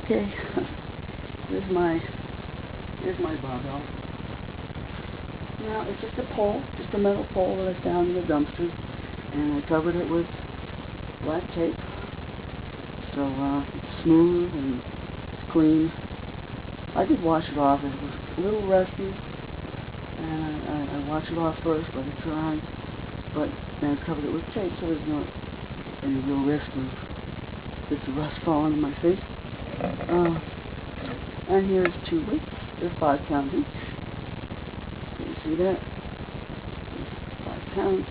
Okay, here's my barbell. Now it's just a pole, just a metal pole that I found in the dumpster, and I covered it with black tape, so it's smooth and it's clean. I did wash it off. It was a little rusty, and I washed it off first, let it dry, but then I covered it with tape, so there's not any real risk of bits of rust falling in my face. And here's 2 weights. They're 5 pounds each. Can you see that? 5 pounds.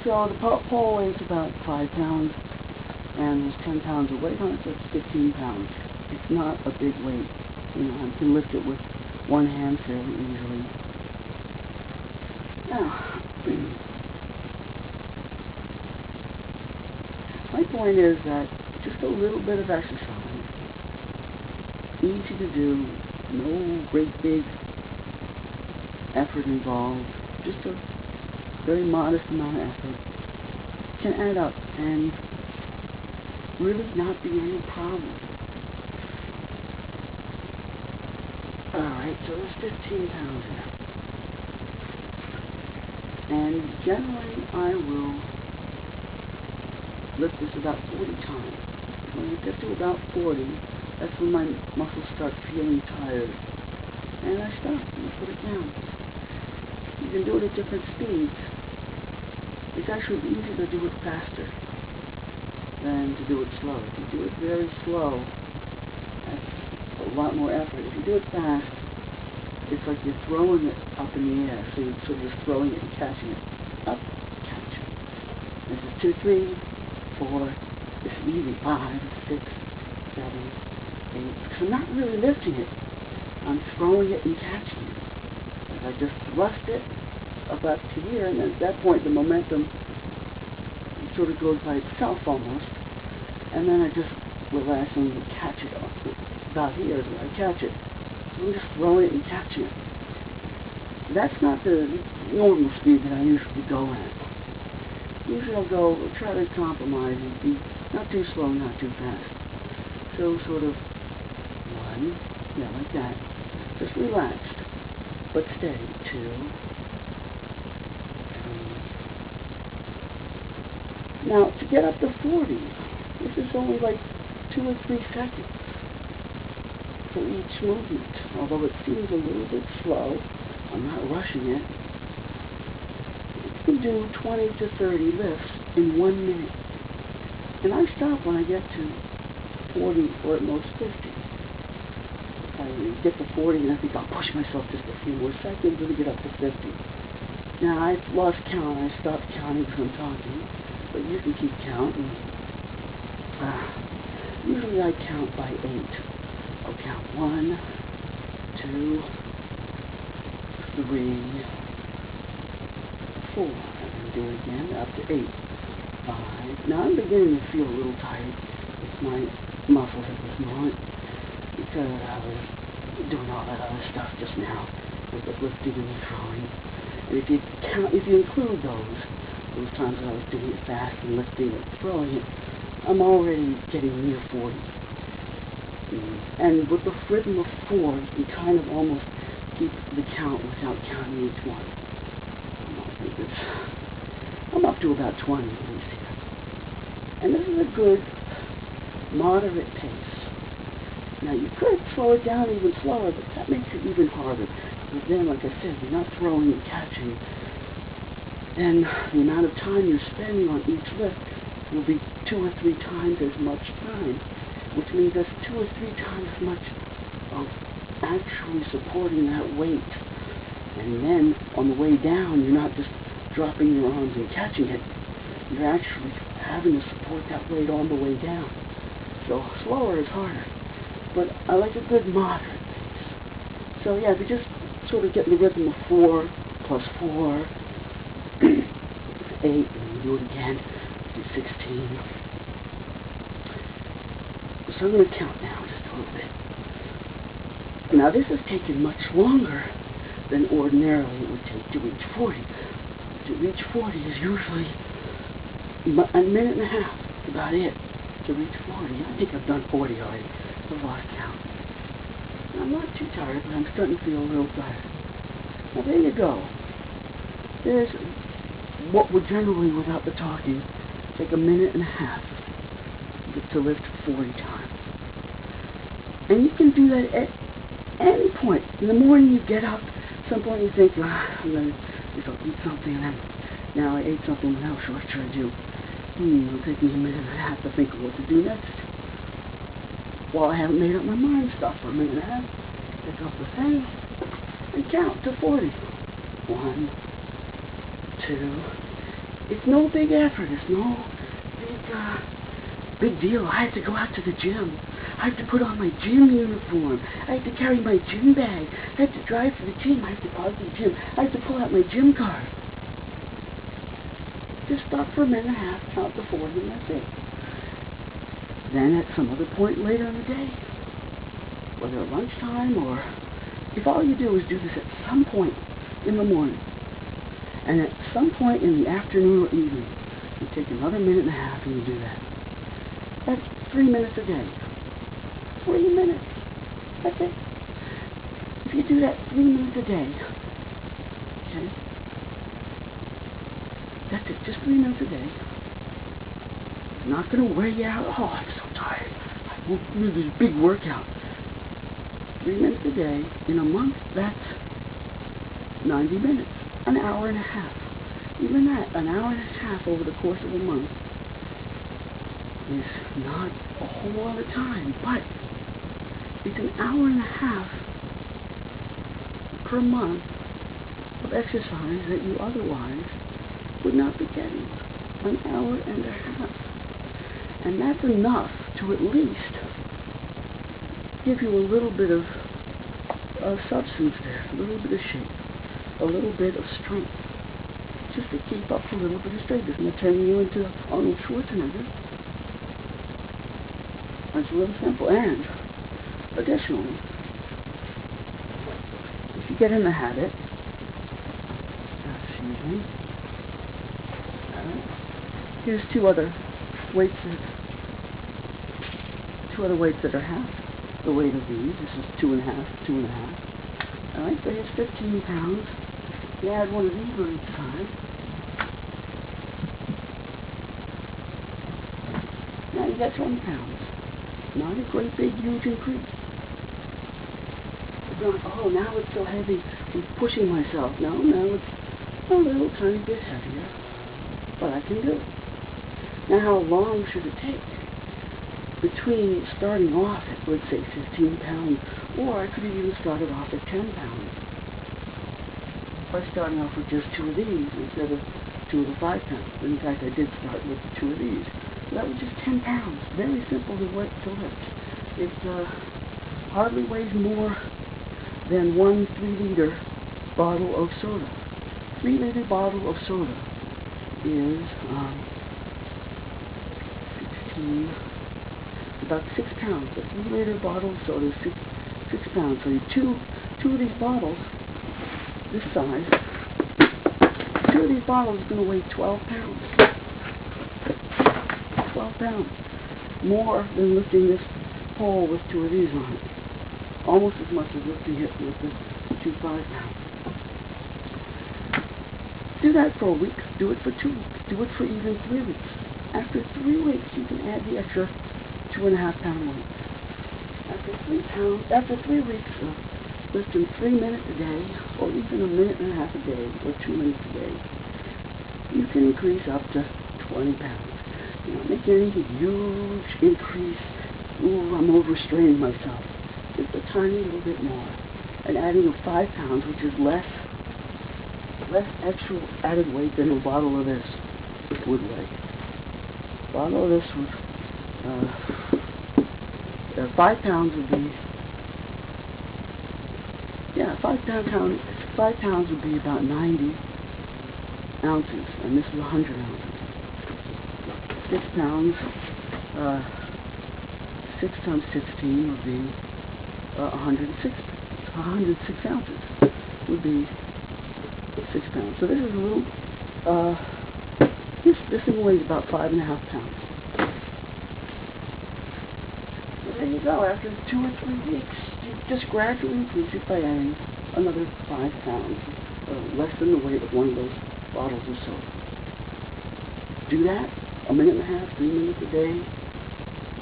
So the pole weighs about 5 pounds, and there's 10 pounds of weight on it, so it's 15 pounds. It's not a big weight. You know, I can lift it with one hand fairly easily. Now, my point is that just a little bit of exercise, easy to do, no great big effort involved, just a very modest amount of effort, can add up and really not be any problem. Alright, so there's 15 pounds here. And generally I will lift this about 40 times. When I get to about 40, that's when my muscles start feeling tired. And I stop and put it down. You can do it at different speeds. It's actually easier to do it faster than to do it slow. If you do it very slow, that's a lot more effort. If you do it fast, it's like you're throwing it up in the air. So you're sort of just throwing it and catching it. Up, catch. This is 2, 3, 4. This is easy. 5, 6, 7, 8. Because I'm not really lifting it. I'm throwing it and catching it. I just thrust it up to here, and then at that point the momentum sort of goes by itself almost, and then I just relax and catch it about here is where I catch it. So I'm just throwing it and catching it. That's not the normal speed that I usually go at. Usually I'll try to compromise and be not too slow, not too fast. So sort of 1, yeah, like that. Just relaxed, but steady. 2, 3. Now, to get up to 40, this is only like 2 or 3 seconds for each movement. Although it seems a little bit slow, I'm not rushing it. You can do 20 to 30 lifts in 1 minute. And I stop when I get to 40 or at most 50. I get to 40 and I think I'll push myself just a few more seconds and get up to 50. Now I've lost count. I stopped counting because I'm talking, but you can keep counting. Usually I count by 8. I'll count 1, 2, 3, 4. I'm going to do it again up to 8. 5. Now I'm beginning to feel a little tired with my muscles at this moment, because I was doing all that other stuff just now with the lifting and the throwing. And if you include those times when I was doing it fast and lifting and throwing it, I'm already getting near 40. And with the rhythm of 4, you can kind of almost keep the count without counting each one. I'm up to about 20 at least here. And this is a good moderate pace. Now you could slow it down even slower, but that makes it even harder. Because then, like I said, you're not throwing and catching. Then the amount of time you're spending on each lift will be 2 or 3 times as much time, which means that's 2 or 3 times as much of actually supporting that weight. And then on the way down, you're not just dropping your arms and catching it. You're actually having to support that weight on the way down. So slower is harder. But I like a good moderate pace. So yeah, if you just sort of get in the rhythm of 4 plus 4, 8, and you do it again, do 16. So I'm going to count now just a little bit. Now this has taken much longer than ordinarily it would take to reach 40. To reach 40 is usually a minute and a half, that's about it. to reach 40. I think I've done 40 already. I've lost count. And I'm not too tired, but I'm starting to feel a little tired. Now there you go. There's what would generally, without the talking, take a minute and a half to lift 40 times. And you can do that at any point. In the morning you get up, at some point you think, I'm going to go eat something, and then now I ate something, now what should I do? It'll take me a minute and a half to think of what to do next. Well, I haven't made up my mind, stop for a minute and a half, pick up the thing, and count to 40. 1, 2. It's no big effort. It's no big deal. I have to go out to the gym. I have to put on my gym uniform. I have to carry my gym bag. I have to drive to the gym. I have to pause the gym. I have to pull out my gym card. Just stop for a minute and a half, count to 40, and that's it. Then at some other point later in the day, whether at lunchtime or if all you do is do this at some point in the morning, and at some point in the afternoon or evening, you take another minute and a half and you do that. That's 3 minutes a day. 3 minutes. That's it. If you do that 3 minutes a day, okay, that's it, just 3 minutes a day. It's not going to wear you out. Oh, I'm so tired. I won't do this big workout. 3 minutes a day. In a month, that's 90 minutes. An hour and a half. Even that, an hour and a half over the course of a month is not a whole lot of time, but it's an hour and a half per month of exercise that you otherwise would not be getting. An hour and a half. And that's enough to at least give you a little bit of substance there, a little bit of shape, a little bit of strength, just to keep up a little bit of strength. It's not turning you into Arnold Schwarzenegger. It's real simple. And additionally, if you get in the habit, here's two other weights that are half the weight of these. This is 2.5. Alright, so here's 15 pounds. You add one of these on each side. Now you got 20 pounds. Not a great big huge increase. Oh, now it's so heavy, I'm pushing myself. No, it's a little tiny bit heavier, but I can do it. Now how long should it take? Between starting off at, let's say, 15 pounds, or I could have even started off at 10 pounds. By starting off with just 2 of these instead of 2 of the 5 pounds. In fact, I did start with 2 of these. So that was just 10 pounds. Very simple to lift. It hardly weighs more than 1 3-liter bottle of soda. 3-liter bottle of soda is about 6 pounds. A 3-liter bottle of soda is 6 pounds. So two of these bottles, this size, 2 of these bottles is going to weigh 12 pounds. 12 pounds. More than lifting this pole with 2 of these on it. Almost as much as lifting it with the 2 5-pounds. Do that for a week. Do it for 2 weeks. Do it for even 3 weeks. After 3 weeks, you can add the extra 2.5-pound weight. After 3 weeks of lifting 3 minutes a day, or even a minute and a half a day, or 2 minutes a day, you can increase up to 20 pounds. You're not making any huge increase. Ooh, I'm overstraining myself. Just a tiny little bit more. And adding a 5 pounds, which is less actual added weight than a bottle of this would weigh. A bottle of this would, 5 pounds would be, 5 pounds would be about 90 ounces, and this is 100 ounces. 6 pounds, 6 times 16 would be 106 ounces would be 6 pounds. So this is a little, this thing weighs about 5.5 pounds. there you go. After 2 or 3 weeks, you just gradually increase it by adding another 5 pounds, less than the weight of one of those bottles of soap. Do that, 1.5 minutes, 3 minutes a day,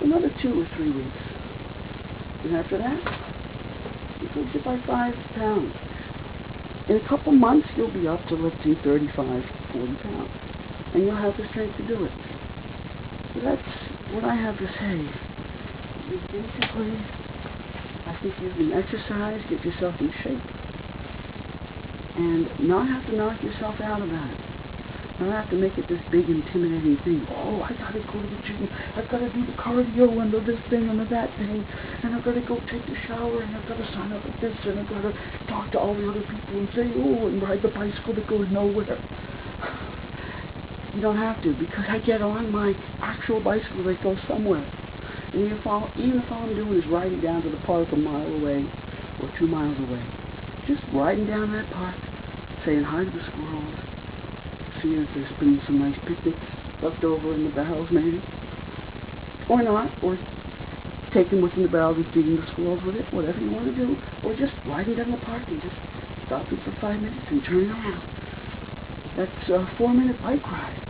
another 2 or 3 weeks. And after that, increase it by 5 pounds. In a couple months, you'll be up to, let's say, 35, 40 pounds. And you'll have the strength to do it. So that's what I have to say. Basically, I think you can exercise, get yourself in shape, and not have to knock yourself out about it. Not have to make it this big, intimidating thing. Oh, I gotta go to the gym. I've gotta do the cardio and the this thing and the that thing. And I've gotta go take the shower and I've gotta sign up with this and I've gotta talk to all the other people and say, oh, and ride the bicycle that goes nowhere. You don't have to, because I get on my actual bicycle that goes somewhere. And even if all I'm doing is riding down to the park a mile away or 2 miles away, just riding down that park, saying hi to the squirrels, seeing if there's been some nice picnics left over in the barrels maybe, or not, or taking what's in the barrels and feeding the squirrels with it, whatever you want to do, or just riding down the park and just stopping for 5 minutes and turning around. That's a 4-minute bike ride.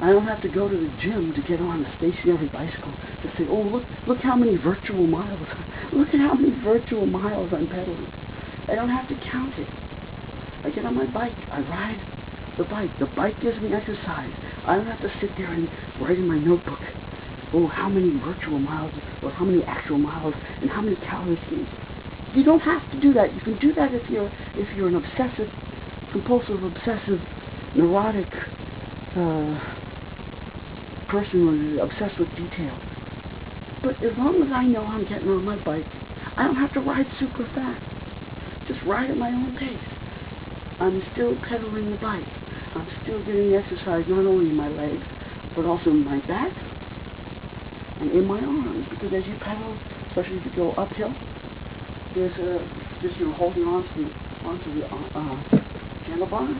I don't have to go to the gym to get on a stationary bicycle to say, oh, look how many virtual miles. Look at how many virtual miles I'm pedaling. I don't have to count it. I get on my bike. I ride the bike. The bike gives me exercise. I don't have to sit there and write in my notebook, oh, how many virtual miles or how many actual miles and how many calories. You don't have to do that. You can do that if you're an obsessive, compulsive, obsessive, neurotic person who's obsessed with detail. But as long as I know I'm getting on my bike, I don't have to ride super fast. Just ride at my own pace. I'm still pedaling the bike. I'm still getting exercise not only in my legs, but also in my back and in my arms. Because as you pedal, especially if you go uphill, there's just you're holding onto the handlebars,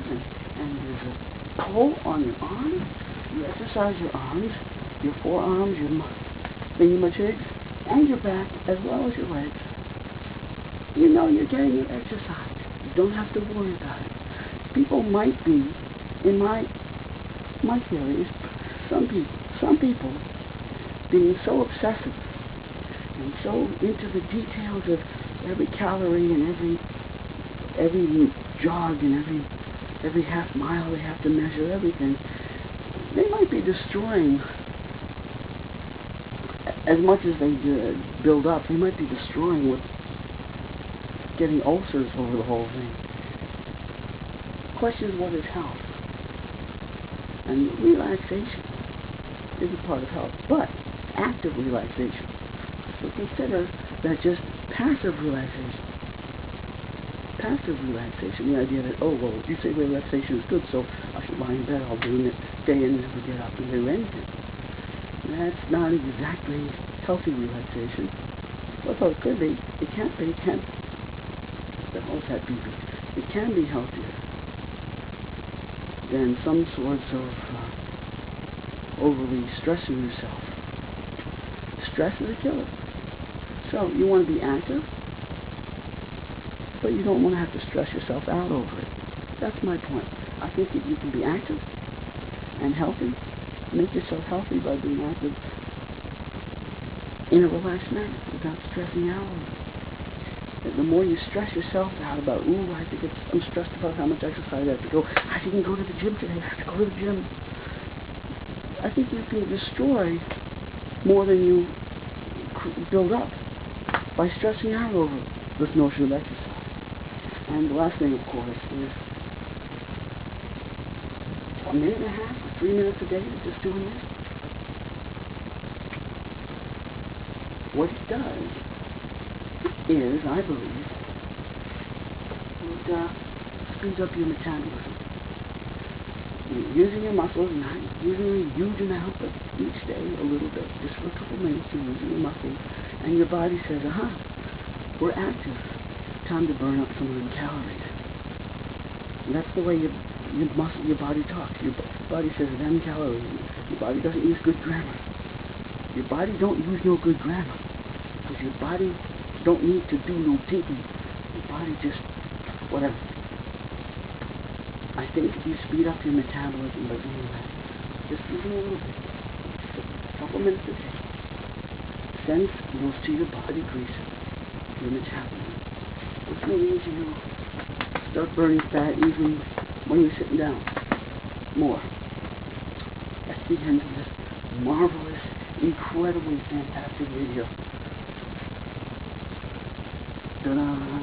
and there's a pull on your arms. You exercise your arms, your forearms, your thingamajigs, and your back, as well as your legs. You know you're getting your exercise. You don't have to worry about it. People might be, in my theory, is some people being so obsessive and so into the details of every calorie and every jog and every half mile they have to measure everything. They might be destroying, as much as they build up, they might be destroying with getting ulcers over the whole thing. The question is, what is health? And relaxation is a part of health, but active relaxation. So consider that just passive relaxation. Passive relaxation, the idea that, oh, well, you say relaxation is good, so I should lie in bed all day and never get up and do anything. That's not exactly healthy relaxation. Although it could be. It can't be. It can't. The whole that be. It can be healthier than some sorts of overly stressing yourself. Stress is a killer. So you want to be active, but you don't want to have to stress yourself out over it. That's my point. I think that you can be active and healthy. Make yourself healthy by being active in a relaxed manner without stressing out over it. The more you stress yourself out about, ooh, I'm stressed about how much exercise I have to go. I didn't go to the gym today. I have to go to the gym. I think you can destroy more than you build up by stressing out over this notion of exercise. And the last thing, of course, is 1.5 minutes or 3 minutes a day of just doing this. What it does is, I believe, it speeds up your metabolism. You're using your muscles, not using a huge amount, but each day a little bit, just for a couple minutes, you're using your muscles, and your body says, we're active. Time to burn up some of them calories. And that's the way your body talks. Your body says them calories. Your body doesn't use good grammar. Your body don't use no good grammar. Because your body don't need to do no thinking. Your body just, whatever. I think if you speed up your metabolism by doing that, just even a little bit, a couple minutes a day, sends signals to your body grease, your metabolism. Which means you start burning fat even when you're sitting down. More. That's the end of this marvelous, incredibly fantastic video. Ta-da!